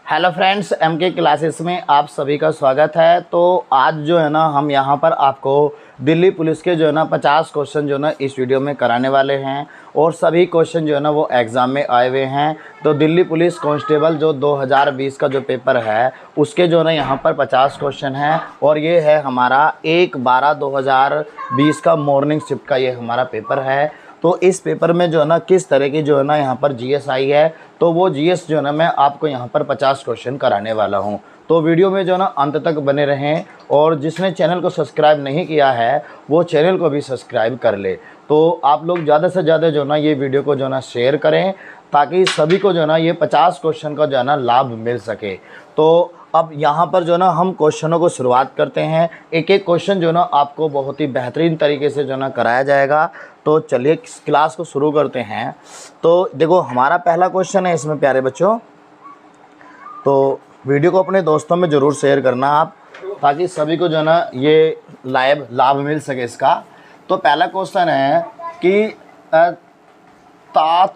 Hello friends, M के classes में आप सभी का स्वागत है। तो आज जो है ना हम यहाँ पर आपको दिल्ली पुलिस के जो है ना 50 क्वेश्चन जो है ना इस वीडियो में कराने वाले हैं और सभी क्वेश्चन जो है ना वो एग्ज़ाम में आए हुए हैं। तो दिल्ली पुलिस कांस्टेबल जो 2020 का जो पेपर है उसके जो है ना यहाँ पर 50 क्वेश्चन हैं और ये है हमारा 1/12/2020 का मॉर्निंग शिफ्ट का ये हमारा पेपर है। तो इस पेपर में जो है ना किस तरह की जो है ना यहाँ पर जीएस आई है, तो वो जीएस जो है ना मैं आपको यहाँ पर 50 क्वेश्चन कराने वाला हूँ। तो वीडियो में जो है ना अंत तक बने रहें और जिसने चैनल को सब्सक्राइब नहीं किया है वो चैनल को भी सब्सक्राइब कर ले। तो आप लोग ज़्यादा से ज़्यादा जो है ना ये वीडियो को जो है ना शेयर करें ताकि सभी को जो है ना ये 50 क्वेश्चन का जो है ना लाभ मिल सके। तो अब यहाँ पर जो है ना हम क्वेश्चनों को शुरुआत करते हैं। एक एक क्वेश्चन जो है ना आपको बहुत ही बेहतरीन तरीके से जो है ना कराया जाएगा। तो चलिए क्लास को शुरू करते हैं। तो देखो हमारा पहला क्वेश्चन है इसमें प्यारे बच्चों, तो वीडियो को अपने दोस्तों में ज़रूर शेयर करना आप ताकि सभी को जो है ना ये लाभ मिल सके इसका। तो पहला क्वेश्चन है कि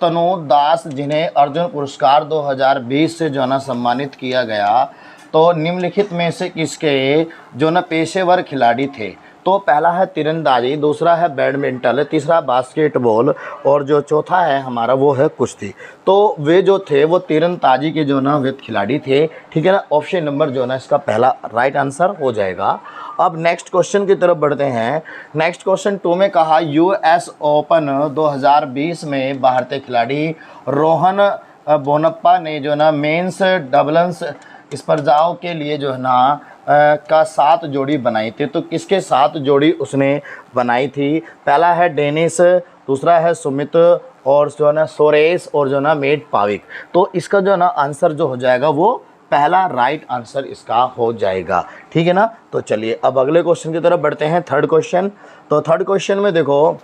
तनु दास जिन्हें अर्जुन पुरस्कार 2020 से जो है ना सम्मानित किया गया, तो निम्नलिखित में से किसके जो ना पेशेवर खिलाड़ी थे। तो पहला है तीरंदाजी, दूसरा है बैडमिंटन, तीसरा बास्केटबॉल और जो चौथा है हमारा वो है कुश्ती। तो वे जो थे वो तीरंदाजी के जो ना वे खिलाड़ी थे, ठीक है ना। ऑप्शन नंबर जो ना इसका पहला राइट आंसर हो जाएगा। अब नेक्स्ट क्वेश्चन की तरफ बढ़ते हैं। नेक्स्ट क्वेश्चन 2 में कहा यूएस ओपन 2020 में भारतीय खिलाड़ी रोहन बोनप्पा ने जो ना मेंस डबल्स स्पर्धाओं के लिए जो है ना का 7 जोड़ी बनाई थी। तो किसके 7 जोड़ी उसने बनाई थी। पहला है डेनिस, दूसरा है सुमित और जो है ना सोरेस और जो है ना मेट पाविक। तो इसका जो है ना आंसर जो हो जाएगा वो पहला राइट आंसर इसका हो जाएगा, ठीक है ना। तो चलिए अब अगले क्वेश्चन की तरफ बढ़ते हैं। Third question. तो थर्ड क्वेश्चन में देखो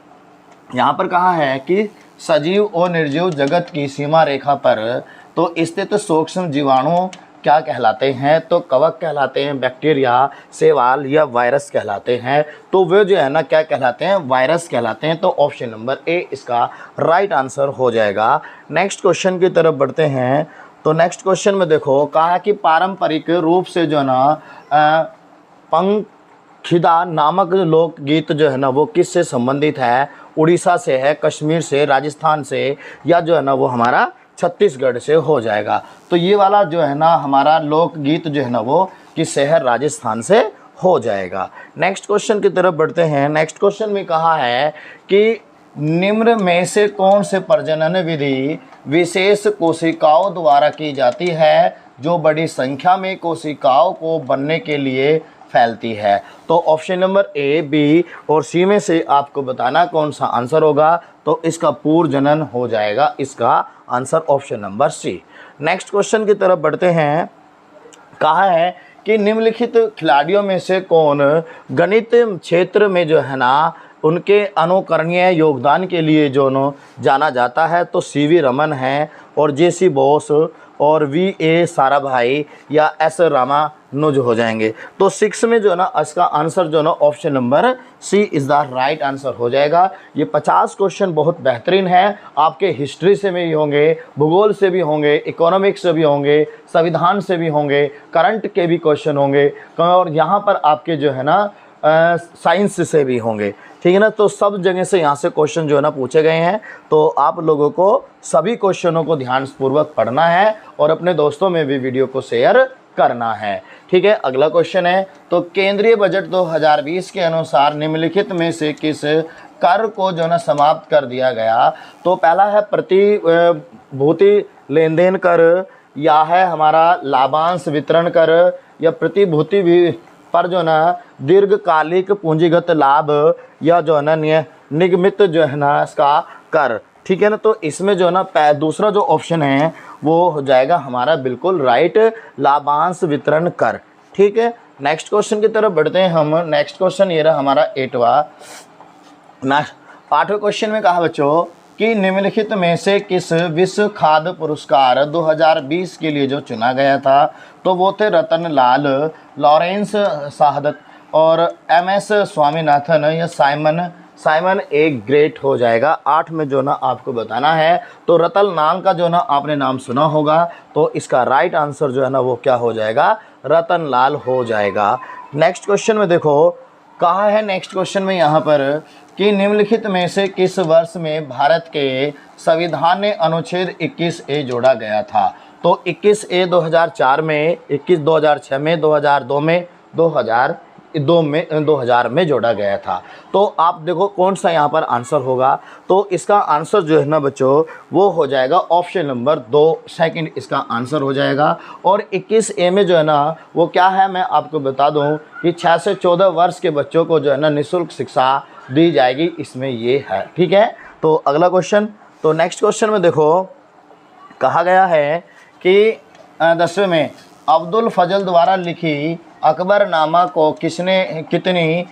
यहाँ पर कहा है कि सजीव और निर्जीव जगत की सीमा रेखा पर तो स्थित सूक्ष्म जीवाणु क्या कहलाते हैं। तो कवक कहलाते हैं, बैक्टीरिया, शैवाल या वायरस कहलाते हैं। तो वे जो है ना क्या कहलाते हैं, वायरस कहलाते हैं। तो ऑप्शन नंबर ए इसका राइट आंसर हो जाएगा। नेक्स्ट क्वेश्चन की तरफ बढ़ते हैं। तो नेक्स्ट क्वेश्चन में देखो कहा कि पारंपरिक रूप से जो है ना पंखिदा नामक लोकगीत जो है ना वो किससे संबंधित है। उड़ीसा से है, कश्मीर से, राजस्थान से या जो है ना वो हमारा छत्तीसगढ़ से हो जाएगा। तो ये वाला जो है ना हमारा लोकगीत जो है ना वो किससे है, राजस्थान से हो जाएगा। नेक्स्ट क्वेश्चन की तरफ बढ़ते हैं। नेक्स्ट क्वेश्चन में कहा है कि निम्न में से कौन से प्रजनन विधि विशेष कोशिकाओं द्वारा की जाती है जो बड़ी संख्या में कोशिकाओं को बनने के लिए फैलती है। तो ऑप्शन नंबर ए, बी और सी में से आपको बताना कौन सा आंसर होगा। तो इसका पूर्व जनन हो जाएगा इसका answer option number C. Next question की तरफ बढ़ते हैं। कहा है कि निम्नलिखित खिलाड़ियों में से कौन गणित क्षेत्र में जो है ना उनके अनुकरणीय योगदान के लिए जो न जाना जाता है। तो सीवी रमन है और जेसी बोस और वी.ए. साराभाई या एस रामानुज हो जाएंगे। तो 6 में जो है ना इसका आंसर जो है ना option number C is the right answer हो जाएगा। ये 50 क्वेश्चन बहुत बेहतरीन है। आपके हिस्ट्री से भी होंगे, भूगोल से भी होंगे, इकोनॉमिक्स से भी होंगे, संविधान से भी होंगे, करंट के भी क्वेश्चन होंगे और यहाँ पर आपके जो है ना साइंस से भी होंगे, ठीक है ना। तो सब जगह से यहाँ से क्वेश्चन जो है ना पूछे गए हैं। तो आप लोगों को सभी क्वेश्चनों को ध्यानपूर्वक पढ़ना है और अपने दोस्तों में भी वीडियो को शेयर करना है, ठीक है। अगला क्वेश्चन है तो केंद्रीय बजट 2020 के अनुसार निम्नलिखित में से किस कर को जो है समाप्त कर दिया गया। तो पहला है प्रतिभूति लेन देन कर या है हमारा लाभांश वितरण कर या प्रतिभूति पर जो है ना दीर्घकालिक पूंजीगत लाभ या जो है ना निगमित जो है ना इसका कर, ठीक है ना। तो इसमें जो है ना दूसरा जो ऑप्शन है वो हो जाएगा हमारा बिल्कुल राइट, लाभांश वितरण कर, ठीक है। नेक्स्ट क्वेश्चन की तरफ बढ़ते हैं हम। नेक्स्ट क्वेश्चन ये रहा हमारा 8वां। 8वें क्वेश्चन में कहा बच्चों कि निम्नलिखित में से किस विश्व खाद्य पुरस्कार 2020 के लिए जो चुना गया था। तो वो थे रतन लाल, लॉरेंस साहदत और एम.एस. स्वामीनाथन या साइमन साइमन ए ग्रेट हो जाएगा। 8 में जो ना आपको बताना है, तो रतन नाम का जो ना आपने नाम सुना होगा, तो इसका राइट आंसर जो है ना वो क्या हो जाएगा, रतन लाल हो जाएगा। नेक्स्ट क्वेश्चन में देखो, कहा है नेक्स्ट क्वेश्चन में यहाँ पर कि निम्नलिखित में से किस वर्ष में भारत के संविधान में अनुच्छेद 21A जोड़ा गया था। तो 21A 2004 में, 21 2006 में, 2002 में, 2000 में जोड़ा गया था। तो आप देखो कौन सा यहाँ पर आंसर होगा, तो इसका आंसर जो है ना बच्चों वो हो जाएगा ऑप्शन नंबर 2 सेकंड इसका आंसर हो जाएगा। और 21A में जो है ना वो क्या है, मैं आपको बता दूं कि 6 से 14 वर्ष के बच्चों को जो है ना निःशुल्क शिक्षा दी जाएगी, इसमें ये है। ठीक है, तो अगला क्वेश्चन, तो नेक्स्ट क्वेश्चन में देखो कहा गया है कि 10वें में अब्दुल फजल द्वारा लिखी अकबरनामा को कितनी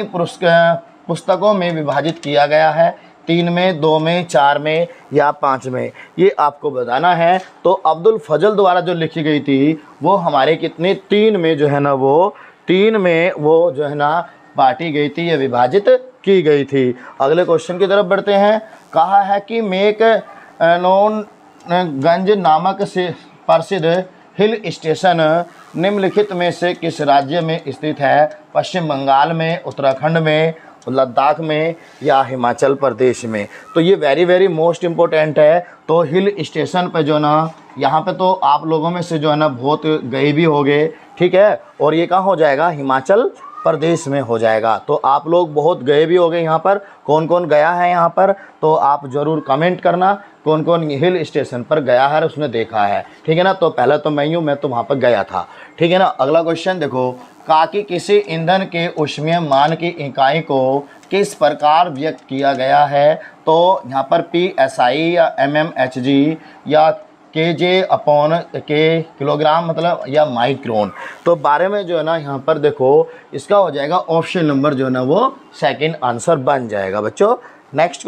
पुस्तकों में विभाजित किया गया है। 3 में, 2 में, 4 में या 5 में, ये आपको बताना है। तो अब्दुल फजल द्वारा जो लिखी गई थी वो हमारे कितने 3 में जो है ना वो 3 में वो जो है ना बांटी गई थी या विभाजित की गई थी। अगले क्वेश्चन की तरफ बढ़ते हैं। कहा है कि मेकलोडगंज नामक से प्रसिद्ध हिल स्टेशन निम्नलिखित में से किस राज्य में स्थित है। पश्चिम बंगाल में, उत्तराखंड में, लद्दाख में या हिमाचल प्रदेश में। तो ये वेरी मोस्ट इम्पोर्टेंट है। तो हिल स्टेशन पे जो ना यहाँ पे तो आप लोगों में से जो है ना बहुत गए भी होंगे, ठीक है, और ये कहाँ हो जाएगा, हिमाचल प्रदेश में हो जाएगा। तो आप लोग बहुत गए भी होंगे यहाँ पर, कौन कौन गया है यहाँ पर, तो आप ज़रूर कमेंट करना कौन कौन हिल स्टेशन पर गया है, उसने देखा है। ठीक है ना, तो पहले तो मैं हूँ, मैं तो वहाँ पर गया था। ठीक है ना, अगला क्वेश्चन देखो, कहा कि किसी ईंधन के ऊष्मीय मान की इकाई को किस प्रकार व्यक्त किया गया है। तो यहाँ पर PSI या mmHg या kJ/K किलोग्राम मतलब या माइक्रोन। तो बारे में जो है ना यहाँ पर देखो इसका हो जाएगा ऑप्शन नंबर जो है ना वो सेकंड आंसर बन जाएगा बच्चों। नेक्स्ट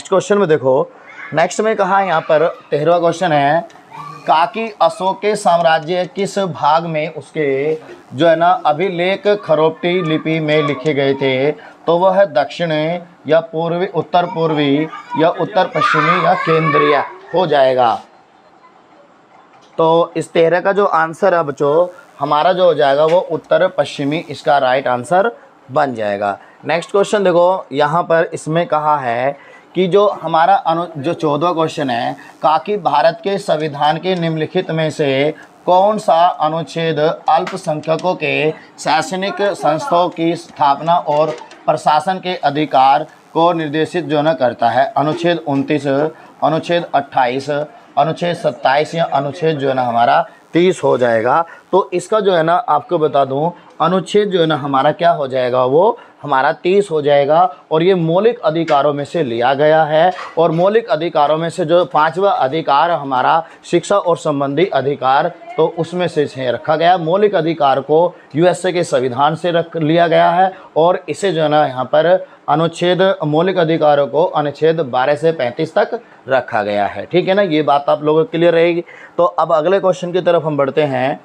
क्वेश्चन में देखो, नेक्स्ट में कहा यहाँ पर 13वां क्वेश्चन है, कहा कि अशोक के साम्राज्य किस भाग में उसके जो है ना अभिलेख खरोष्ठी लिपि में लिखे गए थे। तो वह दक्षिण या पूर्वी, उत्तर पूर्वी या उत्तर पश्चिमी या केंद्रीय हो जाएगा। तो इस 13 का जो आंसर है बच्चों हमारा जो हो जाएगा वो उत्तर पश्चिमी, इसका राइट आंसर बन जाएगा। नेक्स्ट क्वेश्चन देखो, यहाँ पर इसमें कहा है कि जो हमारा जो 14वां क्वेश्चन है, कहा कि भारत के संविधान के निम्नलिखित में से कौन सा अनुच्छेद अल्पसंख्यकों के शैक्षणिक संस्थाओं की स्थापना और प्रशासन के अधिकार को निर्देशित जो न करता है। अनुच्छेद 29, अनुच्छेद 28, अनुच्छेद 27 या अनुच्छेद जो है ना हमारा 30 हो जाएगा। तो इसका जो है ना आपको बता दूं, अनुच्छेद जो है ना हमारा क्या हो जाएगा, वो हमारा 30 हो जाएगा। और ये मौलिक अधिकारों में से लिया गया है। और मौलिक अधिकारों में से जो 5वां अधिकार हमारा शिक्षा और संबंधी अधिकार, तो उसमें से रखा गया। मौलिक अधिकार को USA के संविधान से रख लिया गया है। और इसे जो है ना यहाँ पर अनुच्छेद मौलिक अधिकारों को अनुच्छेद 12 से 35 तक रखा गया है। ठीक है ना, ये बात आप लोगों को क्लियर रहेगी। तो अब अगले क्वेश्चन की तरफ हम बढ़ते हैं।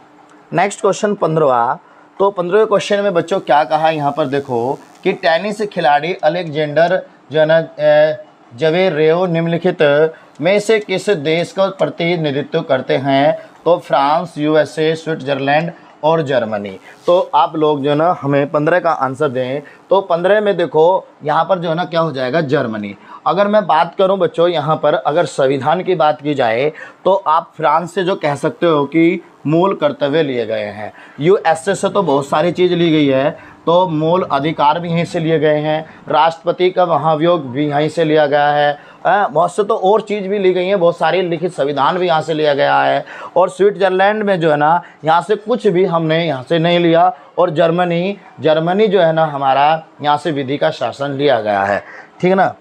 नेक्स्ट क्वेश्चन 15वां। तो 15वें क्वेश्चन में बच्चों क्या कहा यहाँ पर देखो कि टेनिस खिलाड़ी अलेक्जेंडर जो है ना ज़वेरेव निम्नलिखित में से किस देश का प्रतिनिधित्व करते हैं। तो फ्रांस, USA, स्विट्जरलैंड और जर्मनी। तो आप लोग जो है ना हमें 15 का आंसर दें। तो 15 में देखो यहाँ पर जो है ना क्या हो जाएगा, जर्मनी। अगर मैं बात करूं बच्चों यहाँ पर अगर संविधान की बात की जाए तो आप फ्रांस से जो कह सकते हो कि मूल कर्तव्य लिए गए हैं। USA से तो बहुत सारी चीज़ ली गई है, तो मूल अधिकार भी यहीं से लिए गए हैं। राष्ट्रपति का महाभियोग भी यहीं से लिया गया है। बहुत से तो और चीज़ भी ली गई हैं, बहुत सारी लिखित संविधान भी यहाँ से लिया गया है। और स्विट्जरलैंड में जो है ना यहाँ से कुछ भी हमने यहाँ से नहीं लिया। और जर्मनी जो है ना हमारा यहाँ से विधि का शासन लिया गया है। ठीक है ना,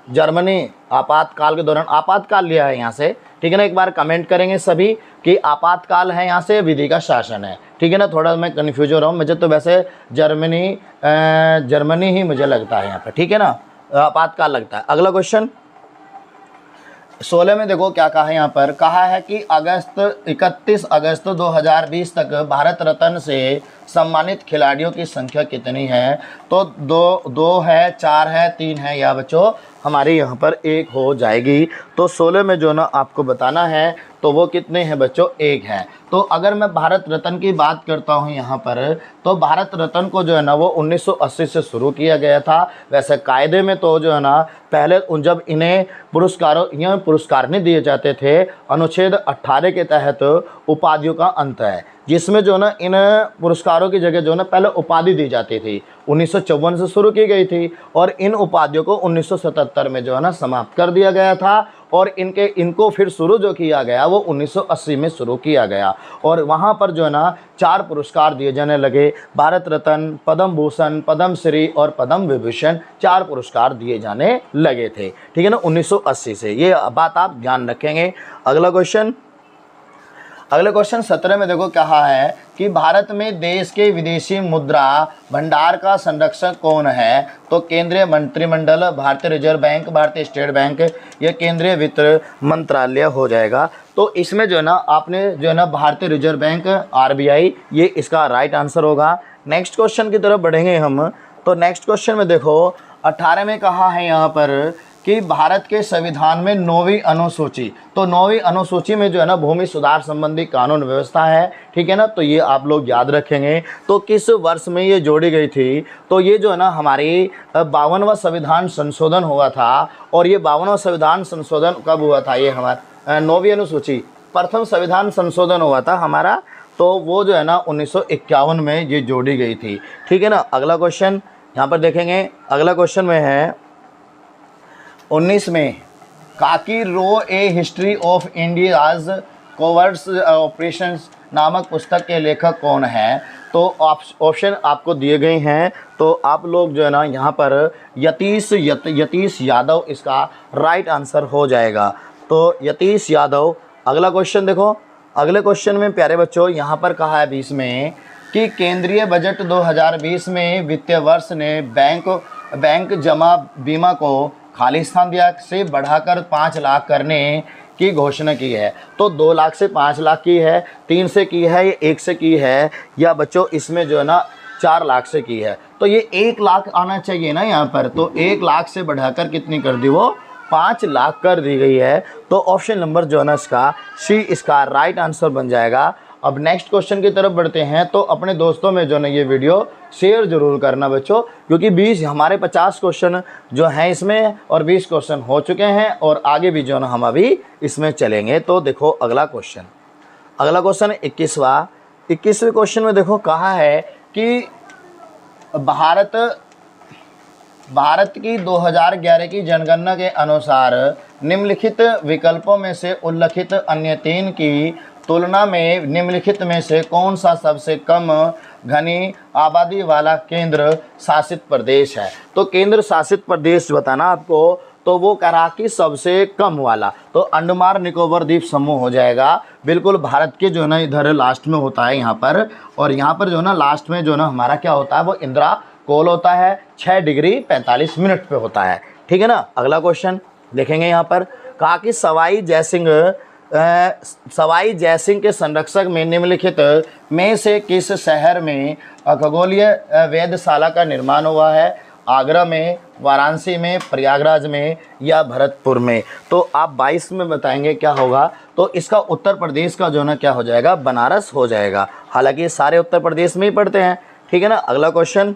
जर्मनी आपातकाल के दौरान आपातकाल लिया है यहाँ से। ठीक है ना, एक बार कमेंट करेंगे सभी कि आपातकाल है यहाँ से विधि का शासन है। ठीक है ना, थोड़ा मैं कन्फ्यूज हो रहा हूँ, मुझे तो वैसे जर्मनी ही मुझे लगता है यहाँ पे। ठीक है ना, आपातकाल लगता है। अगला क्वेश्चन, 16 में देखो क्या कहा है, यहाँ पर कहा है कि 31 अगस्त 2020 तक भारत रत्न से सम्मानित खिलाड़ियों की संख्या कितनी है। तो दो है, 4 है, 3 है, या बच्चों हमारी यहाँ पर 1 हो जाएगी। तो 16 में जो ना आपको बताना है तो वो कितने हैं बच्चों, 1 है। तो अगर मैं भारत रत्न की बात करता हूँ यहाँ पर, तो भारत रत्न को जो है ना वो 1980 से शुरू किया गया था। वैसे कायदे में तो जो है ना पहले जब इन्हें पुरस्कार नहीं दिए जाते थे, अनुच्छेद 18 के तहत उपाधियों का अंत है, जिसमें जो ना इन पुरस्कारों की जगह जो ना पहले उपाधि दी जाती थी। 1954 से शुरू की गई थी और इन उपाधियों को 1977 में जो है ना समाप्त कर दिया गया था। और इनको फिर शुरू जो किया गया वो 1980 में शुरू किया गया। और वहाँ पर जो है ना 4 पुरस्कार दिए जाने लगे, भारत रत्न, पद्म भूषण, पद्म श्री और पद्म विभूषण, 4 पुरस्कार दिए जाने लगे थे। ठीक है ना, 1980 से, ये बात आप ध्यान रखेंगे। अगला क्वेश्चन 17 में देखो कहा है कि भारत में देश के विदेशी मुद्रा भंडार का संरक्षक कौन है। तो केंद्रीय मंत्रिमंडल, भारतीय रिजर्व बैंक, भारतीय स्टेट बैंक, या केंद्रीय वित्त मंत्रालय हो जाएगा। तो इसमें जो है ना आपने जो है ना भारतीय रिजर्व बैंक, RBI, ये इसका राइट आंसर होगा। नेक्स्ट क्वेश्चन की तरफ बढ़ेंगे हम। तो नेक्स्ट क्वेश्चन में देखो 18 में कहा है यहाँ पर कि भारत के संविधान में 9वीं अनुसूची, तो 9वीं अनुसूची में जो है ना भूमि सुधार संबंधी कानून व्यवस्था है। ठीक है ना, तो ये आप लोग याद रखेंगे। तो किस वर्ष में ये जोड़ी गई थी, तो ये जो है ना हमारी 52वां संविधान संशोधन हुआ था। और ये 52वां संविधान संशोधन कब हुआ था, ये हमारा 9वीं अनुसूची, प्रथम संविधान संशोधन हुआ था हमारा, तो वो जो है ना 1951 में ये जोड़ी गई थी। ठीक है ना। अगला क्वेश्चन यहाँ पर देखेंगे। अगला क्वेश्चन में है 19 में, काकी रो ए हिस्ट्री ऑफ इंडियाज कोवर्ट्स ऑपरेशंस नामक पुस्तक के लेखक कौन है। तो ऑप्शन आपको दिए गए हैं, तो आप लोग जो है ना यहाँ पर यतीश यादव इसका राइट आंसर हो जाएगा। तो यतीश यादव। अगला क्वेश्चन देखो, अगले क्वेश्चन में प्यारे बच्चों यहाँ पर कहा है 20 में कि केंद्रीय बजट 2020 में वित्तीय वर्ष ने बैंक जमा बीमा को खाली स्थान दिया से बढ़ाकर 5 लाख करने की घोषणा की है। तो 2 लाख से 5 लाख की है, 3 से की है, या 1 से की है, या बच्चों इसमें जो है ना 4 लाख से की है। तो ये 1 लाख आना चाहिए ना यहाँ पर, तो 1 लाख से बढ़ाकर कितनी कर दी, वो 5 लाख कर दी गई है। तो ऑप्शन नंबर जो है ना इसका सी इसका राइट आंसर बन जाएगा। अब नेक्स्ट क्वेश्चन की तरफ बढ़ते हैं। तो अपने दोस्तों में जो है ये वीडियो शेयर जरूर करना बच्चों, क्योंकि 20 हमारे 50 क्वेश्चन जो हैं इसमें और 20 क्वेश्चन हो चुके हैं और आगे भी जो है हम अभी इसमें चलेंगे। तो देखो अगला क्वेश्चन 21वें क्वेश्चन में देखो कहा है कि भारत की 2011 की जनगणना के अनुसार निम्नलिखित विकल्पों में से उल्लिखित अन्य 3 की तुलना में निम्नलिखित में से कौन सा सबसे कम घनी आबादी वाला केंद्र शासित प्रदेश है। तो केंद्र शासित प्रदेश बताना आपको, तो वो कह रहा कि सबसे कम वाला, तो अंडमान निकोबार द्वीप समूह हो जाएगा। बिल्कुल भारत के जो है ना इधर लास्ट में होता है यहाँ पर, और यहाँ पर जो है ना लास्ट में जो है ना हमारा क्या होता है, वो इंदिरा कोल होता है, 6 डिग्री 45 मिनट पे होता है। ठीक है ना। अगला क्वेश्चन देखेंगे यहाँ पर, कहा कि सवाई जयसिंह के संरक्षक में निम्नलिखित में से किस शहर में खगोलीय वेधशाला का निर्माण हुआ है। आगरा में, वाराणसी में, प्रयागराज में, या भरतपुर में। तो आप 22 में बताएंगे क्या होगा। तो इसका उत्तर प्रदेश का जो ना क्या हो जाएगा, बनारस हो जाएगा। हालांकि सारे उत्तर प्रदेश में ही पढ़ते हैं। ठीक है ना। अगला क्वेश्चन,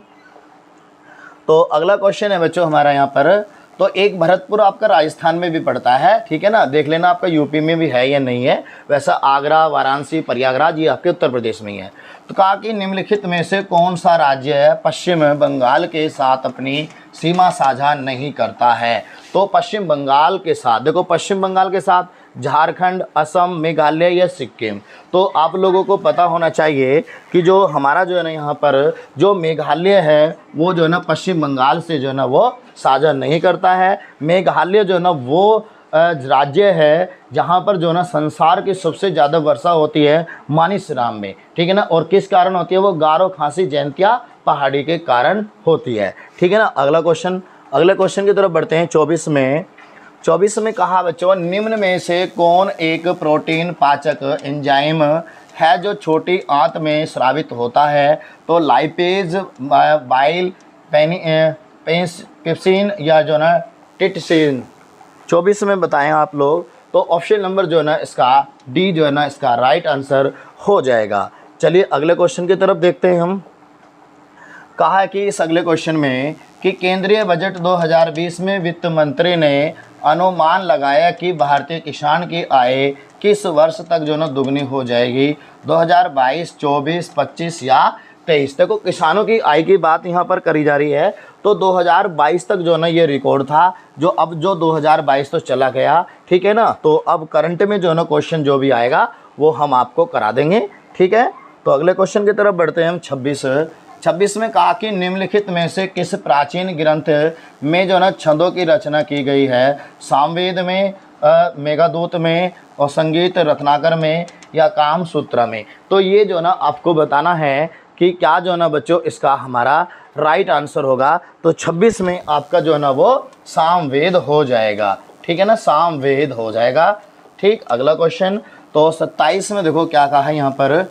तो अगला क्वेश्चन है बच्चों हमारा यहाँ पर, तो एक भरतपुर आपका राजस्थान में भी पड़ता है। ठीक है ना, देख लेना आपका यूपी में भी है या नहीं है। वैसा आगरा, वाराणसी, प्रयागराज ये आपके उत्तर प्रदेश में ही है। तो कहा कि निम्नलिखित में से कौन सा राज्य पश्चिम बंगाल के साथ अपनी सीमा साझा नहीं करता है। तो पश्चिम बंगाल के साथ, देखो पश्चिम बंगाल के साथ झारखंड, असम, मेघालय या सिक्किम। तो आप लोगों को पता होना चाहिए कि जो हमारा जो है ना यहाँ पर जो मेघालय है वो जो है ना पश्चिम बंगाल से जो है ना वो साझा नहीं करता है। मेघालय जो है ना वो राज्य है जहाँ पर जो है ना संसार की सबसे ज़्यादा वर्षा होती है, मानिसराम में। ठीक है ना। और किस कारण होती है, वो गारो खासी जयंतिया पहाड़ी के कारण होती है। ठीक है ना। अगला क्वेश्चन, अगले क्वेश्चन की तरफ बढ़ते हैं। 24 में कहा बच्चों, निम्न में से कौन एक प्रोटीन पाचक एंजाइम है जो छोटी आंत में स्रावित होता है? तो लाइपेज, बाइल, पेप्सिन या जो ना टिटसिन। 24 में बताएं आप लोग, तो ऑप्शन नंबर जो है ना इसका डी जो है ना इसका राइट आंसर हो जाएगा। चलिए अगले क्वेश्चन की तरफ देखते हैं हम। कहा है कि इस अगले क्वेश्चन में कि केंद्रीय बजट 2020 में वित्त मंत्री ने अनुमान लगाया कि भारतीय किसान की आय किस वर्ष तक जो ना दुगनी हो जाएगी? 2022, 24, 25 या 23। देखो किसानों की आय की बात यहाँ पर करी जा रही है, तो 2022 तक जो ना ये रिकॉर्ड था, जो अब जो 2022 तो चला गया, ठीक है ना। तो अब करंट में जो ना क्वेश्चन जो भी आएगा वो हम आपको करा देंगे, ठीक है। तो अगले क्वेश्चन की तरफ बढ़ते हैं हम। 26 में कहा कि निम्नलिखित में से किस प्राचीन ग्रंथ में जो ना छंदों की रचना की गई है? सामवेद में, मेघदूत में, और संगीत रत्नाकर में या कामसूत्र में? तो ये जो ना आपको बताना है कि क्या जो ना बच्चों इसका हमारा राइट आंसर होगा। तो 26 में आपका जो है ना वो सामवेद हो जाएगा, ठीक है ना, सामवेद हो जाएगा, ठीक। अगला क्वेश्चन, तो 27 में देखो क्या कहा है यहाँ पर,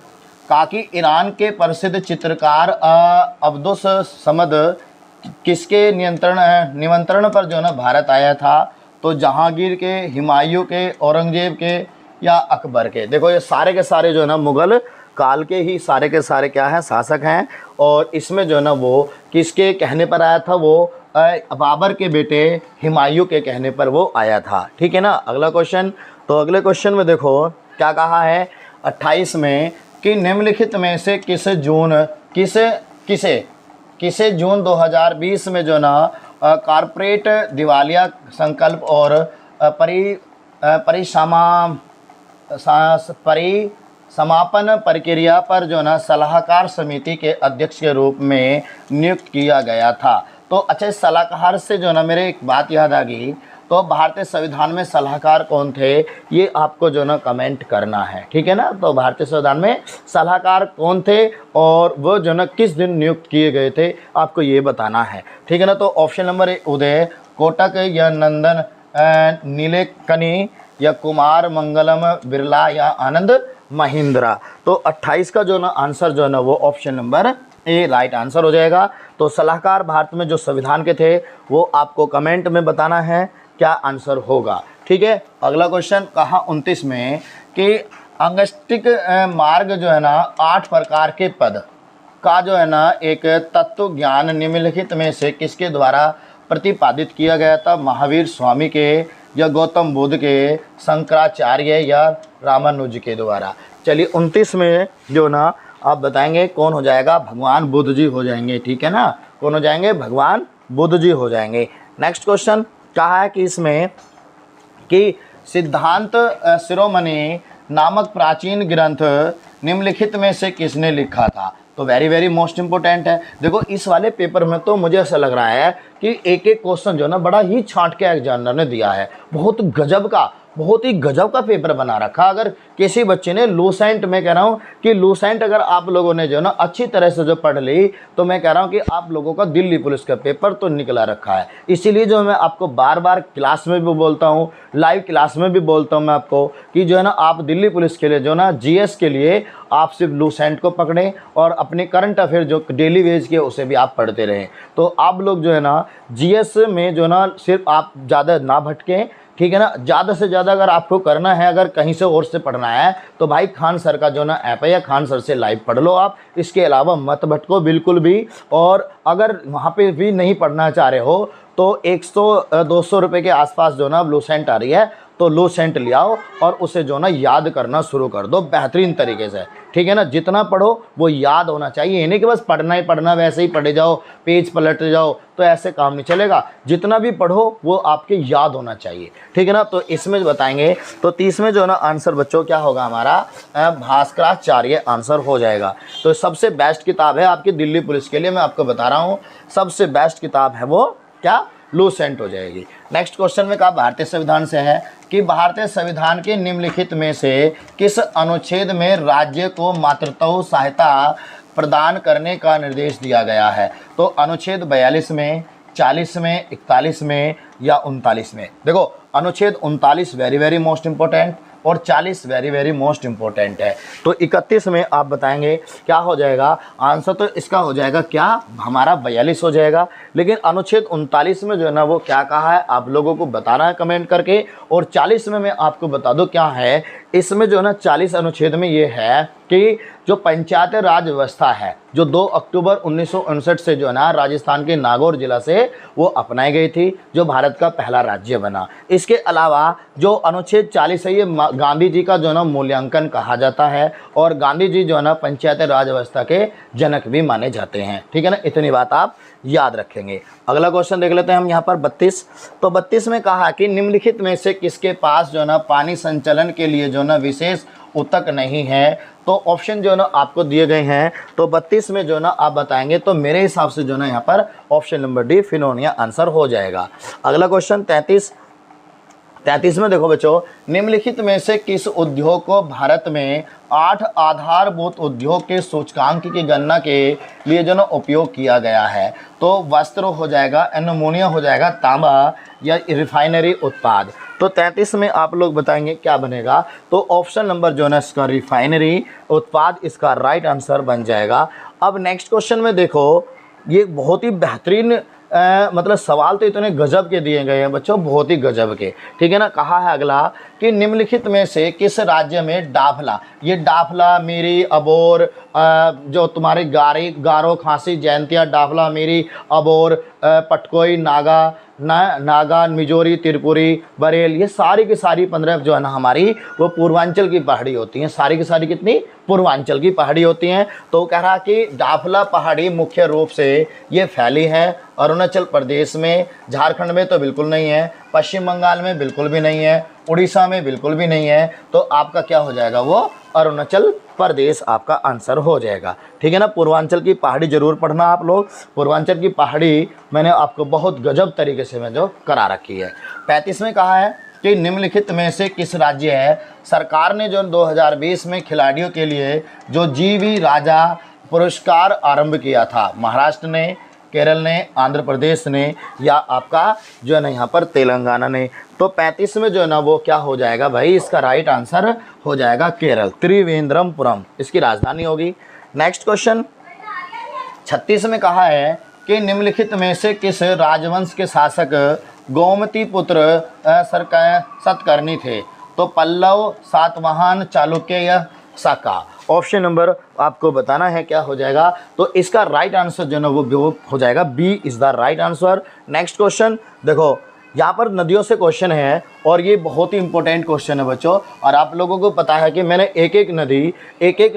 कहा कि ईरान के प्रसिद्ध चित्रकार अब्दुस समद किसके निमंत्रण पर जो है ना भारत आया था? तो जहांगीर के, हुमायूं के, औरंगजेब के या अकबर के? देखो ये सारे के सारे जो है ना मुगल काल के ही सारे के सारे क्या हैं, शासक हैं। और इसमें जो है ना वो किसके कहने पर आया था? वो बाबर के बेटे हुमायूं के कहने पर वो आया था, ठीक है ना। अगला क्वेश्चन, तो अगले क्वेश्चन में देखो क्या कहा है 28 में कि निम्नलिखित में से किसे जून 2020 में जो ना कॉर्पोरेट दिवालिया संकल्प और समापन प्रक्रिया पर जो ना सलाहकार समिति के अध्यक्ष के रूप में नियुक्त किया गया था? तो अच्छा, सलाहकार से जो ना मेरे एक बात याद आ गई, तो भारतीय संविधान में सलाहकार कौन थे ये आपको जो ना कमेंट करना है, ठीक है ना। तो भारतीय संविधान में सलाहकार कौन थे और वो जो ना किस दिन नियुक्त किए गए थे आपको ये बताना है, ठीक है ना। तो option number A Uday Kotak या नंदन नीलेकनी या कुमार मंगलम बिरला या आनंद महिंद्रा? तो 28 का जो ना आंसर जो है ना वो option number A right answer हो जाएगा। तो सलाहकार भारत में जो संविधान के थे वो आपको कमेंट में बताना है क्या आंसर होगा, ठीक है। अगला क्वेश्चन कहा 29 में कि अंगस्टिक मार्ग जो है ना 8 प्रकार के पद का जो है ना एक तत्व ज्ञान निम्नलिखित में से किसके द्वारा प्रतिपादित किया गया था? महावीर स्वामी के या गौतम बुद्ध के, शंकराचार्य या रामानुज के द्वारा? चलिए 29 में जो ना आप बताएंगे कौन हो जाएगा? भगवान बुद्ध जी हो जाएंगे, ठीक है ना। कौन हो जाएंगे? भगवान बुद्ध जी हो जाएंगे। नेक्स्ट क्वेश्चन कहा है कि इसमें कि सिद्धांत शिरोमणि नामक प्राचीन ग्रंथ निम्नलिखित में से किसने लिखा था? तो वेरी मोस्ट इंपॉर्टेंट है। देखो इस वाले पेपर में तो मुझे ऐसा लग रहा है कि एक एक क्वेश्चन जो ना बड़ा ही छांट के एग्जामिनर ने दिया है, बहुत ही गजब का पेपर बना रखा। अगर किसी बच्चे ने लूसेंट, मैं कह रहा हूँ कि लूसेंट अगर आप लोगों ने जो ना अच्छी तरह से जो पढ़ ली, तो मैं कह रहा हूँ कि आप लोगों का दिल्ली पुलिस का पेपर तो निकला रखा है। इसीलिए जो मैं आपको बार बार क्लास में भी बोलता हूँ, लाइव क्लास में भी बोलता हूँ मैं आपको कि जो है ना आप दिल्ली पुलिस के लिए जो ना जीएस के लिए आप सिर्फ लूसेंट को पकड़ें और अपने करंट अफेयर जो डेली वेज के उसे भी आप पढ़ते रहें। तो आप लोग जो है ना जीएस में जो ना सिर्फ आप ज़्यादा ना भटकें, ठीक है ना। ज़्यादा से ज़्यादा अगर आपको करना है, अगर कहीं से और से पढ़ना है, तो भाई खान सर का जो ना ऐप है या खान सर से लाइव पढ़ लो आप। इसके अलावा मत भटको बिल्कुल भी। और अगर वहाँ पे भी नहीं पढ़ना चाह रहे हो तो 100-200 रुपये के आसपास जो ना लूसेंट आ रही है, तो लूसेंट ले आओ और उसे जो ना याद करना शुरू कर दो बेहतरीन तरीके से, ठीक है ना। जितना पढ़ो वो याद होना चाहिए, ये नहीं कि बस पढ़ना ही पढ़ना, वैसे ही पढ़े जाओ, पेज पलटते जाओ, तो ऐसे काम नहीं चलेगा। जितना भी पढ़ो वो आपके याद होना चाहिए, ठीक है ना। तो इसमें बताएंगे तो 30 में जो ना आंसर बच्चों क्या होगा हमारा? भास्कराचार्य आंसर हो जाएगा। तो सबसे बेस्ट किताब है आपकी दिल्ली पुलिस के लिए, मैं आपको बता रहा हूँ, सबसे बेस्ट किताब है वो क्या? लूसेंट हो जाएगी। नेक्स्ट क्वेश्चन में कहा भारतीय संविधान से है कि भारतीय संविधान के निम्नलिखित में से किस अनुच्छेद में राज्य को मातृत्व सहायता प्रदान करने का निर्देश दिया गया है? तो अनुच्छेद 42 में, 40 में, 41 में या 39 में? देखो अनुच्छेद 39 वेरी वेरी मोस्ट इंपॉर्टेंट और 40 वेरी वेरी मोस्ट इंपॉर्टेंट है। तो 31 में आप बताएंगे क्या हो जाएगा आंसर, तो इसका हो जाएगा क्या हमारा 42 हो जाएगा। लेकिन अनुच्छेद 39 में जो है ना वो क्या कहा है आप लोगों को बताना है कमेंट करके। और 40 में मैं आपको बता दूं क्या है, इसमें जो है ना 40 अनुच्छेद में ये है कि जो पंचायत राज व्यवस्था है जो 2 अक्टूबर 1959 से जो है ना राजस्थान के नागौर जिला से वो अपनाई गई थी, जो भारत का पहला राज्य बना। इसके अलावा जो अनुच्छेद 40 है ये गांधी जी का जो है ना मूल्यांकन कहा जाता है और गांधी जी जो है ना पंचायत राज व्यवस्था के जनक भी माने जाते हैं। ठीक है ना, इतनी बात आप याद रखेंगे। अगला क्वेश्चन देख लेते हैं हम यहाँ पर 32। तो 32 में कहा कि निम्नलिखित में से किसके पास जो है ना पानी संचलन के लिए जो है ना विशेष उतक नहीं है। तो ऑप्शन जो है ना आपको दिए गए हैं। तो 32 में जो है ना आप बताएंगे, तो मेरे हिसाब से जो है ना यहाँ पर ऑप्शन नंबर डी फिनोनिया आंसर हो जाएगा। अगला क्वेश्चन 33 में देखो बच्चों, निम्नलिखित में से किस उद्योग को भारत में 8 आधारभूत उद्योग के सूचकांक की गणना के लिए जो ना उपयोग किया गया है। तो वस्त्र हो जाएगा, एल्युमिनियम हो जाएगा, तांबा या रिफाइनरी उत्पाद। तो 33 में आप लोग बताएंगे क्या बनेगा। तो ऑप्शन नंबर जो है ना इसका रिफाइनरी उत्पाद इसका राइट आंसर बन जाएगा। अब नेक्स्ट क्वेश्चन में देखो, ये बहुत ही बेहतरीन मतलब सवाल तो इतने गजब के दिए गए हैं बच्चों, बहुत ही गजब के। ठीक है ना, कहा है अगला कि निम्नलिखित में से किस राज्य में डाफला, ये डाफला मीरी अबोर जो तुम्हारे गारो खांसी जयंतिया डाफला मीरी अबोर पटकोई नागा मिजोरी त्रिपुरी बरेल, ये सारी की सारी 15 जो है ना हमारी वो पूर्वांचल की पहाड़ी होती हैं। सारी की सारी कितनी पूर्वांचल की पहाड़ी होती हैं। तो कह रहा कि डाफला पहाड़ी मुख्य रूप से ये फैली है अरुणाचल प्रदेश में, झारखंड में तो बिल्कुल नहीं है, पश्चिम बंगाल में बिल्कुल भी नहीं है, उड़ीसा में बिल्कुल भी नहीं है। तो आपका क्या हो जाएगा, वो अरुणाचल प्रदेश आपका आंसर हो जाएगा। ठीक है ना, पूर्वांचल की पहाड़ी जरूर पढ़ना आप लोग। पूर्वांचल की पहाड़ी मैंने आपको बहुत गजब तरीके से मैं जो करा रखी है। 35 में कहा है कि निम्नलिखित में से किस राज्य है सरकार ने जो 2020 में खिलाड़ियों के लिए जो जीवी राजा पुरस्कार आरंभ किया था। महाराष्ट्र ने, केरल ने, आंध्र प्रदेश ने या आपका जो है ना यहाँ पर तेलंगाना ने। तो 35 में जो है ना वो क्या हो जाएगा भाई, इसका राइट आंसर हो जाएगा केरल, त्रिवेंद्रमपुरम इसकी राजधानी होगी। नेक्स्ट क्वेश्चन 36 में कहा है कि निम्नलिखित में से किस राजवंश के शासक गोमती पुत्र सतकर्णी थे। तो पल्लव, सातवाहन, चालुक्य या साका। ऑप्शन नंबर आपको बताना है क्या हो जाएगा। तो इसका राइट आंसर जो है ना वो हो जाएगा B is the right answer. Next question देखो, यहाँ पर नदियों से क्वेश्चन है और ये बहुत ही इंपॉर्टेंट क्वेश्चन है बच्चों। और आप लोगों को पता है कि मैंने एक एक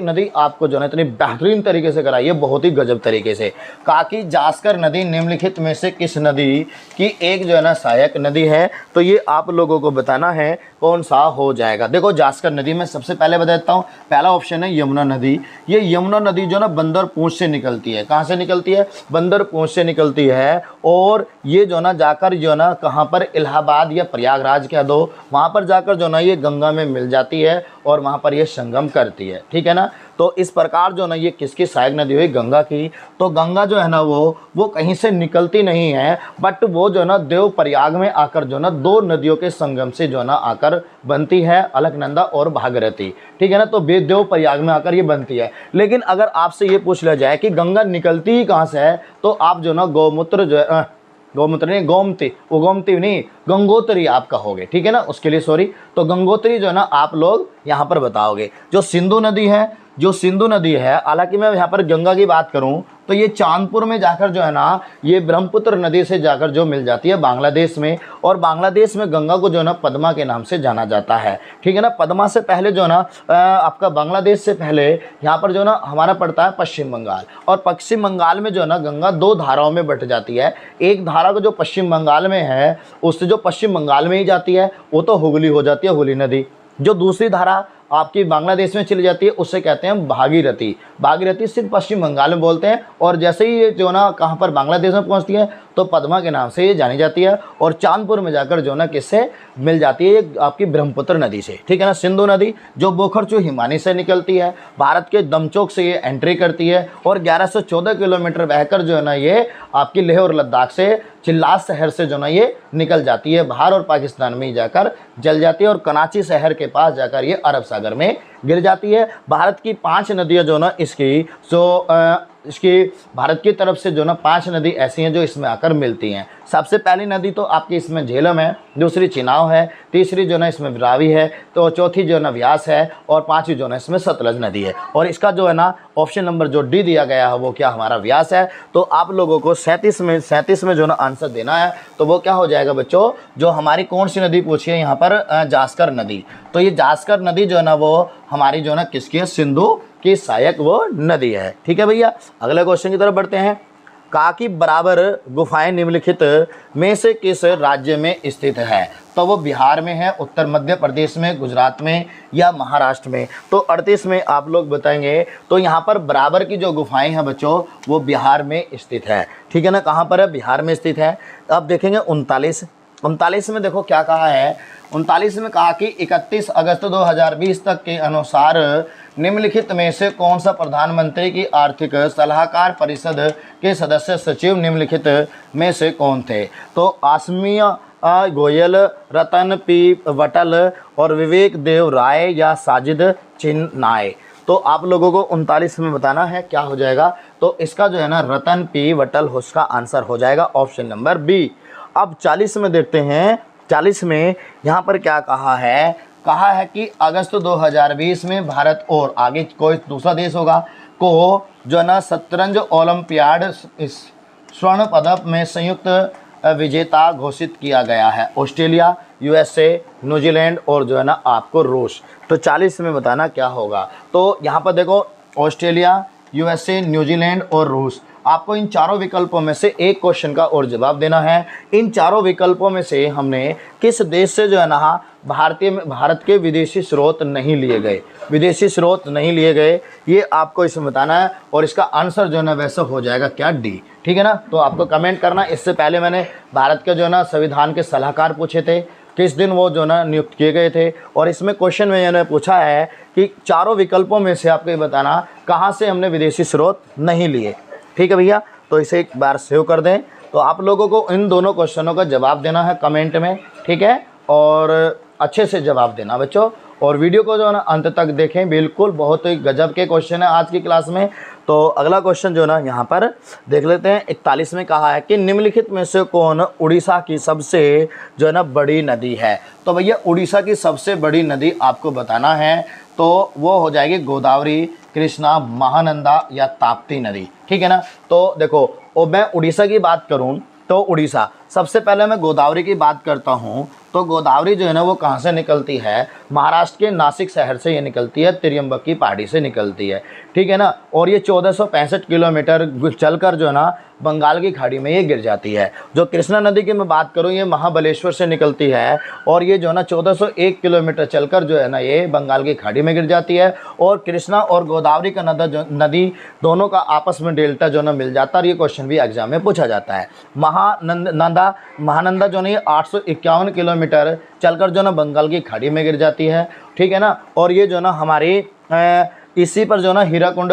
नदी आपको जो है इतनी बेहतरीन तरीके से कराई है, बहुत ही गजब तरीके से। काकी जास्कर नदी निम्नलिखित में से किस नदी की एक जो है ना सहायक नदी है। तो ये आप लोगों को बताना है कौन सा हो जाएगा। देखो जास्कर नदी में सबसे पहले बता देता हूँ, पहला ऑप्शन है यमुना नदी। ये यमुना नदी जो ना बंदर पूंछ से निकलती है। कहाँ से निकलती है, बंदर पूंछ से निकलती है। और ये जो ना जाकर जो ना कहाँ पर इलाहाबाद या प्रयागराज कह दो, वहाँ पर जाकर जो ना ये गंगा में मिल जाती है और वहाँ पर ये संगम करती है। ठीक है ना, तो इस प्रकार जो ना ये किसकी सहायक नदी हुई, गंगा की। तो गंगा जो है ना वो कहीं से निकलती नहीं है, बट वो जो ना देव प्रयाग में आकर जो ना दो नदियों के संगम से जो ना आकर बनती है, अलकनंदा और भागीरथी। ठीक है ना, तो देव प्रयाग में आकर ये बनती है। लेकिन अगर आपसे ये पूछ लिया जाए कि गंगा निकलती ही कहाँ से है, तो आप जो ना गौमूत्र जो है गौमूत्र नहीं गोमती नहीं गंगोत्री आप कहोगे। ठीक है ना, उसके लिए सॉरी। तो गंगोत्री जो है ना आप लोग यहाँ पर बताओगे। जो सिंधु नदी है, हालांकि मैं यहाँ पर गंगा की बात करूँ तो ये चांदपुर में जाकर जो है ना ये ब्रह्मपुत्र नदी से जाकर जो मिल जाती है बांग्लादेश में। और बांग्लादेश में गंगा को जो है ना पद्मा के नाम से जाना जाता है। ठीक है ना, पद्मा से पहले जो है ना आपका बांग्लादेश से पहले यहाँ पर जो है ना हमारा पड़ता है पश्चिम बंगाल। और पश्चिम बंगाल में जो है ना गंगा दो धाराओं में बट जाती है। एक धारा को जो पश्चिम बंगाल में है उससे जो पश्चिम बंगाल में ही जाती है वो तो हुगली हो जाती है, हुगली नदी। जो दूसरी धारा आपकी बांग्लादेश में चली जाती है उससे कहते हैं भागीरथी सिर्फ पश्चिम बंगाल में बोलते हैं। और जैसे ही ये जो ना कहाँ पर बांग्लादेश में पहुँचती है तो पद्मा के नाम से ये जानी जाती है। और चांदपुर में जाकर जो ना किससे मिल जाती है, ये आपकी ब्रह्मपुत्र नदी से। ठीक है ना, सिंधु नदी जो बोखरचू हिमानी से निकलती है, भारत के दमचोक से ये एंट्री करती है और 1114 किलोमीटर बहकर जो है ना ये आपकी लेह और लद्दाख से चिल्लास शहर से जो ना ये निकल जाती है बाहर और पाकिस्तान में ही जाकर जल जाती है और कराची शहर के पास जाकर ये अरब सागर में गिर जाती है। भारत की 5 नदियाँ जो ना इसकी भारत की तरफ से जो ना 5 नदी ऐसी हैं जो इसमें आकर मिलती हैं। सबसे पहली नदी तो आपकी इसमें झेलम है, दूसरी चिनाव है, तीसरी जो ना इसमें रावी है, तो चौथी जो ना व्यास है और पांचवी जो ना इसमें सतलज नदी है। और इसका जो है ना ऑप्शन नंबर जो डी दिया गया है वो क्या हमारा व्यास है। तो आप लोगों को 37 में जो ना आंसर देना है। तो वो क्या हो जाएगा बच्चों, जो हमारी कौन सी नदी पूछी है यहाँ पर, जास्कर नदी। तो ये जास्कर नदी जो है ना वो हमारी जो ना किसकी है, सिंधु की सहायक वो नदी है। ठीक है भैया, अगले क्वेश्चन की तरफ बढ़ते हैं। कहा कि बराबर गुफाएं निम्नलिखित में से किस राज्य में स्थित है। तो वो बिहार में है, उत्तर मध्य प्रदेश में, गुजरात में या महाराष्ट्र में। तो 38 में आप लोग बताएंगे। तो यहाँ पर बराबर की जो गुफाएं हैं बच्चों वो बिहार में स्थित है। ठीक है ना, कहाँ पर है, बिहार में स्थित है। अब देखेंगे 39 में देखो क्या कहा है। 39 में कहा कि 31 अगस्त 2020 तक के अनुसार निम्नलिखित में से कौन सा प्रधानमंत्री की आर्थिक सलाहकार परिषद के सदस्य सचिव निम्नलिखित में से कौन थे। तो आसमी गोयल, रतन पी वटल और विवेक देव राय या साजिद चिन्नाय। तो आप लोगों को 39 में बताना है क्या हो जाएगा। तो इसका जो है ना रतन पी वटल उसका आंसर हो जाएगा ऑप्शन नंबर बी। अब 40 में देखते हैं। 40 में यहाँ पर क्या कहा है कि अगस्त 2020 में भारत और आगे कोई दूसरा देश होगा को जो है ना शतरंज ओलंपियाड स्वर्ण पदक में संयुक्त विजेता घोषित किया गया है। ऑस्ट्रेलिया, यूएसए, न्यूजीलैंड और जो है ना आपको रूस। तो 40 में बताना क्या होगा। तो यहाँ पर देखो ऑस्ट्रेलिया, यूएसए, न्यूजीलैंड और रूस। आपको इन चारों विकल्पों में से एक क्वेश्चन का और जवाब देना है। इन चारों विकल्पों में से हमने किस देश से जो है ना भारत के विदेशी स्रोत नहीं लिए गए, ये आपको इसमें बताना है। और इसका आंसर जो है ना वैसे हो जाएगा क्या, डी। ठीक है ना, तो आपको कमेंट करना। इससे पहले मैंने भारत के जो है ना संविधान के सलाहकार पूछे थे, किस दिन वो जो ना नियुक्त किए गए थे। और इसमें क्वेश्चन में मैंने पूछा है कि चारों विकल्पों में से आपको ये बताना कहाँ से हमने विदेशी स्रोत नहीं लिए। ठीक है भैया, तो इसे एक बार सेव कर दें। तो आप लोगों को इन दोनों क्वेश्चनों का जवाब देना है कमेंट में। ठीक है, और अच्छे से जवाब देना बच्चों। और वीडियो को जो है ना अंत तक देखें, बिल्कुल बहुत ही गजब के क्वेश्चन है आज की क्लास में। तो अगला क्वेश्चन जो ना यहाँ पर देख लेते हैं। 41 में कहा है कि निम्नलिखित में से कौन उड़ीसा की सबसे जो है ना बड़ी नदी है। तो भैया उड़ीसा की सबसे बड़ी नदी आपको बताना है। तो वो हो जाएगी गोदावरी, कृष्णा, महानंदा या ताप्ती नदी। ठीक है ना, तो देखो और मैं उड़ीसा की बात करूं तो उड़ीसा, सबसे पहले मैं गोदावरी की बात करता हूं। तो गोदावरी जो है ना वो कहाँ से निकलती है, महाराष्ट्र के नासिक शहर से ये निकलती है, त्रियंबक की पहाड़ी से निकलती है। ठीक है ना, और ये 1465 किलोमीटर चलकर जो है ना बंगाल की खाड़ी में ये गिर जाती है। जो कृष्णा नदी की मैं बात करूँ ये महाबलेश्वर से निकलती है और ये जो है ना 1401 किलोमीटर चलकर जो है ना ये बंगाल की खाड़ी में गिर जाती है। और कृष्णा और गोदावरी का नदी दोनों का आपस में डेल्टा जो ना मिल जाता है। और ये क्वेश्चन भी एग्जाम में पूछा जाता है। महानंदा जो ना ये 851 किलोमीटर चलकर जो ना बंगाल की खाड़ी में गिर जाती है। ठीक है ना, और ये जो ना हमारी इसी पर जो ना हीराकुंड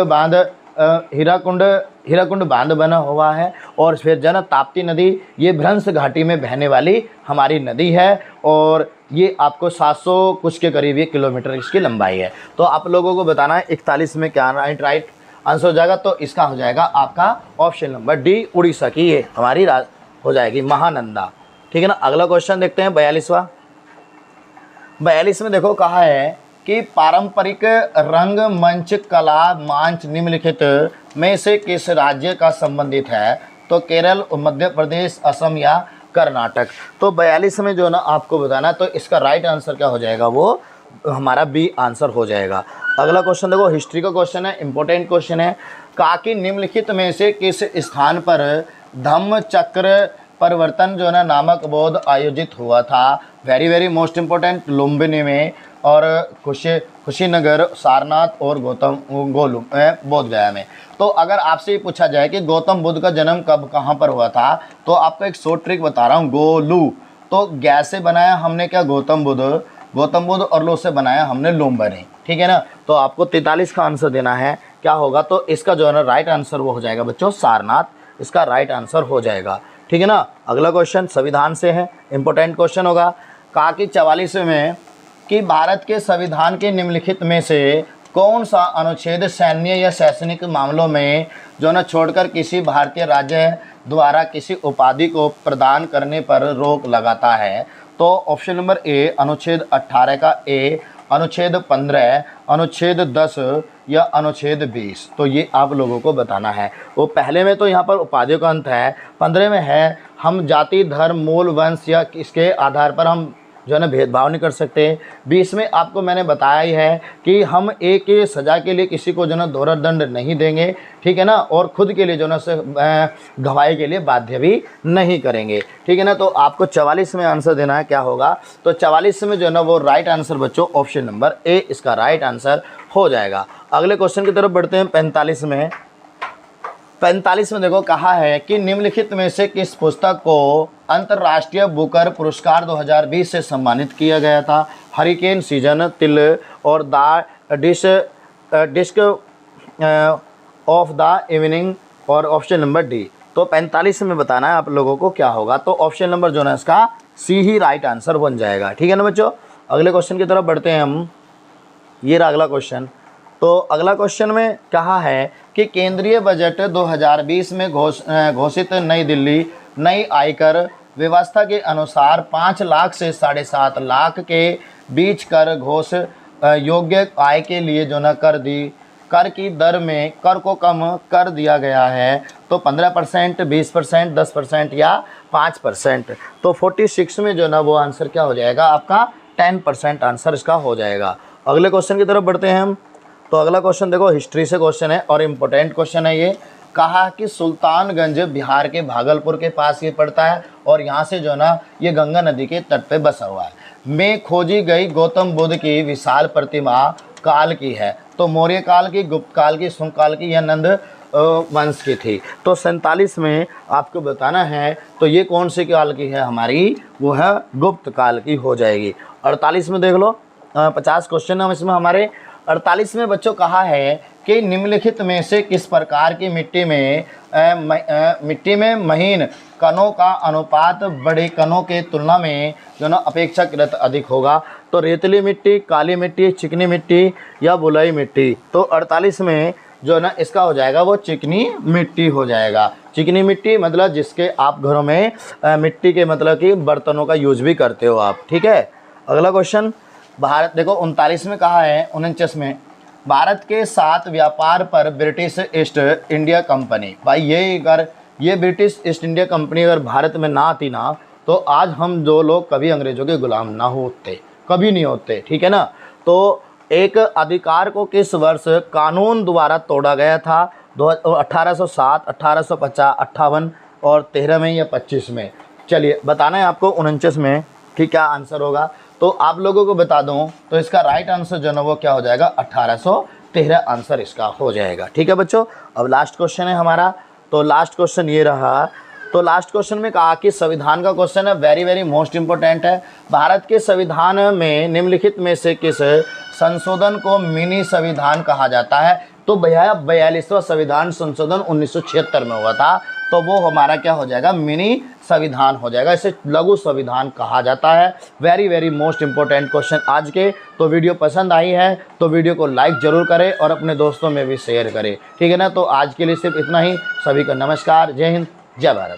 बांध बना हुआ है। और फिर जो ना ताप्ती नदी ये भ्रंश घाटी में बहने वाली हमारी नदी है और ये आपको 700 कुछ के करीब ये किलोमीटर इसकी लंबाई है। तो आप लोगों को बताना है 41 में क्या राइट आंसर हो जाएगा। तो इसका हो जाएगा आपका ऑप्शन नंबर डी, उड़ीसा की ये हमारी हो जाएगी महानंदा। ठीक है ना, अगला क्वेश्चन देखते हैं 42वां। 42 में देखो कहा है कि पारंपरिक रंगमंच कला मंच निम्नलिखित में से किस राज्य का संबंधित है। तो केरल, मध्य प्रदेश, असम या कर्नाटक। तो 42 में जो ना आपको बताना, तो इसका राइट आंसर क्या हो जाएगा, वो हमारा बी आंसर हो जाएगा। अगला क्वेश्चन देखो, हिस्ट्री का क्वेश्चन है, इंपॉर्टेंट क्वेश्चन है। कहा कि निम्नलिखित में से किस स्थान पर धम्म चक्र परिवर्तन जो है ना नामक बौद्ध आयोजित हुआ था। Very very most important, Lumbini में और कुशीनगर, सारनाथ और बोध गया में। तो अगर आपसे ये पूछा जाए कि गौतम बुद्ध का जन्म कब कहाँ पर हुआ था, तो आपको एक शॉर्ट ट्रिक बता रहा हूँ, गोलू। तो गैस से बनाया हमने क्या, गौतम बुद्ध और लो से बनाया हमने लुम्बिनी। ठीक है ना, तो आपको 43 का आंसर देना है क्या होगा। तो इसका जो है ना राइट आंसर वो हो जाएगा बच्चों सारनाथ इसका राइट आंसर हो जाएगा। ठीक है ना। अगला क्वेश्चन संविधान से है, इंपॉर्टेंट क्वेश्चन होगा। कहा कि 44 में कि भारत के संविधान के निम्नलिखित में से कौन सा अनुच्छेद सैन्य या शैक्षणिक मामलों में जो न छोड़कर किसी भारतीय राज्य द्वारा किसी उपाधि को प्रदान करने पर रोक लगाता है। तो ऑप्शन नंबर ए अनुच्छेद 18 का ए, अनुच्छेद 15, अनुच्छेद 10 या अनुच्छेद 20। तो ये आप लोगों को बताना है। वो पहले में तो यहाँ पर उपाधियों का अंत है, 15 में है हम जाति धर्म मूल वंश या इसके आधार पर हम जो है ना भेदभाव नहीं कर सकते। 20 में आपको मैंने बताया ही है कि हम एक सज़ा के लिए किसी को जो ना दोहरा दंड नहीं देंगे। ठीक है ना। और खुद के लिए जो ना गवाही के लिए बाध्य भी नहीं करेंगे। ठीक है ना। तो आपको 44 में आंसर देना है, क्या होगा। तो 44 में जो है ना वो राइट आंसर बच्चों ऑप्शन नंबर ए इसका राइट आंसर हो जाएगा। अगले क्वेश्चन की तरफ बढ़ते हैं। 45 में देखो कहा है कि निम्नलिखित में से किस पुस्तक को अंतर्राष्ट्रीय बुकर पुरस्कार 2020 से सम्मानित किया गया था। हरिकेन सीजन, तिल और the disc of the evening और ऑप्शन नंबर डी। तो 45 में बताना है आप लोगों को क्या होगा। तो ऑप्शन नंबर जो है इसका सी ही राइट आंसर बन जाएगा। ठीक है ना बच्चों। अगले क्वेश्चन की तरफ बढ़ते हैं हम। ये रहा अगला क्वेश्चन। तो अगला क्वेश्चन में कहा है कि केंद्रीय बजट 2020 में घोषित नई दिल्ली नई आयकर व्यवस्था के अनुसार 5 लाख से 7.5 लाख के बीच कर घोष योग्य आय के लिए जो न कर की दर में कर को कम कर दिया गया है। तो 15%, 20%, 10% या 5%। तो 46 में जो ना वो आंसर क्या हो जाएगा आपका 10% आंसर इसका हो जाएगा। अगले क्वेश्चन की तरफ बढ़ते हैं हम। तो अगला क्वेश्चन देखो हिस्ट्री से क्वेश्चन है और इम्पोर्टेंट क्वेश्चन है ये। कहा कि सुल्तानगंज बिहार के भागलपुर के पास ये पड़ता है और यहाँ से जो ना ये गंगा नदी के तट पे बसा हुआ है। में खोजी गई गौतम बुद्ध की विशाल प्रतिमा काल की है। तो मौर्य काल की, गुप्त काल की, शुंग काल की या नंद वंश की थी। तो 47 में आपको बताना है तो ये कौन से काल की है हमारी, वो है गुप्त काल की हो जाएगी। 48 में देख लो 50 क्वेश्चन हम इसमें हमारे। 48 में बच्चों कहा है कि निम्नलिखित में से किस प्रकार की मिट्टी में महीन कणों का अनुपात बड़े कणों के तुलना में जो ना अपेक्षाकृत अधिक होगा। तो रेतीली मिट्टी, काली मिट्टी, चिकनी मिट्टी या बुलाई मिट्टी। तो 48 में जो ना इसका हो जाएगा वो चिकनी मिट्टी हो जाएगा। चिकनी मिट्टी मतलब जिसके आप घरों में मिट्टी के मतलब कि बर्तनों का यूज भी करते हो आप। ठीक है। अगला क्वेश्चन भारत देखो 39 में कहा है 49 में भारत के साथ व्यापार पर ब्रिटिश ईस्ट इंडिया कंपनी। भाई ये ब्रिटिश ईस्ट इंडिया कंपनी अगर भारत में ना आती ना तो आज हम जो लोग कभी अंग्रेजों के गुलाम ना होते, कभी नहीं होते। ठीक है ना। तो एक अधिकार को किस वर्ष कानून द्वारा तोड़ा गया था। 1807, 1850, 58 और 13 में या 25 में। चलिए बताना है आपको 49 में कि क्या आंसर होगा। तो आप लोगों को बता दूं तो इसका राइट आंसर जो है वो क्या हो जाएगा 1813 आंसर इसका हो जाएगा। ठीक है बच्चों। अब लास्ट क्वेश्चन है हमारा। तो लास्ट क्वेश्चन ये रहा। तो लास्ट क्वेश्चन में कहा कि संविधान का क्वेश्चन है, वेरी मोस्ट इंपॉर्टेंट है। भारत के संविधान में निम्नलिखित में से किस संशोधन को मिनी संविधान कहा जाता है। तो भैया 42वां संविधान संशोधन 1976 में हुआ था। तो वो हमारा क्या हो जाएगा मिनी संविधान हो जाएगा। इसे लघु संविधान कहा जाता है। वेरी मोस्ट इंपॉर्टेंट क्वेश्चन आज के। तो वीडियो पसंद आई है तो वीडियो को लाइक जरूर करें और अपने दोस्तों में भी शेयर करें। ठीक है ना। तो आज के लिए सिर्फ इतना ही। सभी का नमस्कार। जय हिंद, जय भारत।